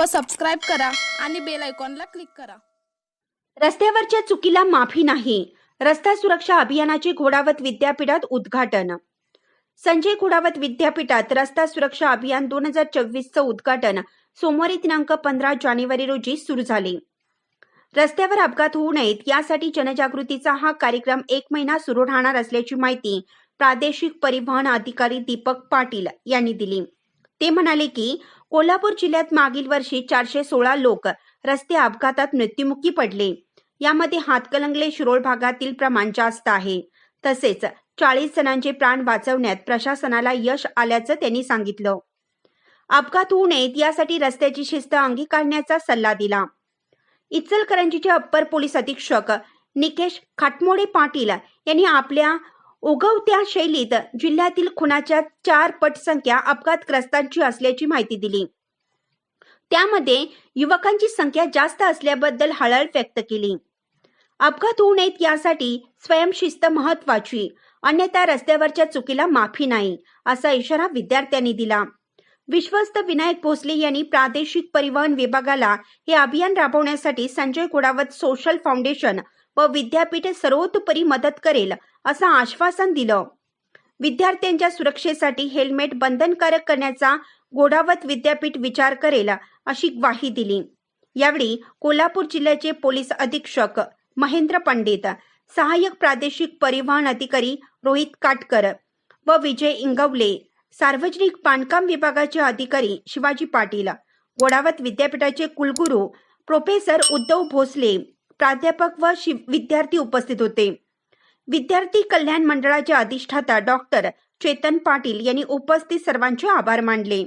व सबस्क्राईब करा आणि बेल आयकॉनला क्लिक करा। रस्त्यावरच्या चुकीला माफी नाही। रस्ता सुरक्षा अभियानाचे घोडावत विद्यापीठात उद्घाटन। संजय घोडावत विद्यापीठात रस्ता सुरक्षा अभियान 2024चं उद्घाटन सोमवारी दिनांक 15 जानेवारी रोजी सुरू झाले। रस्त्यावर अपघात होऊ नयेत यासाठी जनजागृतीचा हा कार्यक्रम 1 महिना सुरू राहणार असल्याची माहिती प्रादेशिक परिवहन अधिकारी दीपक पाटील यांनी दिली। ते म्हणाले की कोल्हापूर जिल्ह्यात मागील वर्षी 416 लोक रस्ते अपघातात मृत्युमुखी पडले। यामध्ये हातकणंगले शिरोळ भागातील प्रमाण जास्त आहे। तसेच 40 जणांचे प्राण वाचवण्यात प्रशासनाला यश आल्याचं त्यांनी सांगितलं। अपघात होऊ नयेत यासाठी रस्त्याची शिस्त अंगी काढण्याचा सल्ला दिला। इचलकरंजीचे अप्पर पोलीस अधीक्षक निकेश खाटमोडे पाटील यांनी आपल्या ओघवत्या शैलीत जिल्ह्यातील खुनाच्या 4 पट संख्या अपघातग्रस्तांची असल्याची माहिती दिली। त्यामध्ये युवकांची संख्या जास्त असल्याबद्दल हळहळ व्यक्त केली। अपघात होऊ नयेत यासाठी स्वयंशिस्त महत्वाची, अन्यथा रस्त्यावरच्या चुकीला माफी नाही, असा इशारा विद्यार्थ्यांनी दिला। विश्वस्त विनायक भोसले यांनी प्रादेशिक परिवहन विभागाला हे अभियान राबवण्यासाठी संजय घोडावत सोशल फाउंडेशन व विद्यापीठ सर्वतोपरी मदत करेल असं आश्वासन दिलं। विद्यार्थ्यांच्या सुरक्षेसाठी हेल्मेट बंधनकारक करण्याचा घोडावत विद्यापीठ विचार करेल अशी ग्वाही दिली। यावेळी कोल्हापूर जिल्ह्याचे पोलीस अधीक्षक महेंद्र पंडित, सहाय्यक प्रादेशिक परिवहन अधिकारी रोहित काटकर व विजय इंगवले, सार्वजनिक बांधकाम विभागाचे अधिकारी शिवाजी पाटील, घोडावत विद्यापीठाचे कुलगुरू प्रोफेसर उद्धव भोसले, प्राध्यापक व विद्यार्थी उपस्थित होते। विद्यार्थी कल्याण मंडळाचे अधिष्ठाता डॉक्टर चेतन पाटील यांनी उपस्थित सर्वांचे आभार मानले।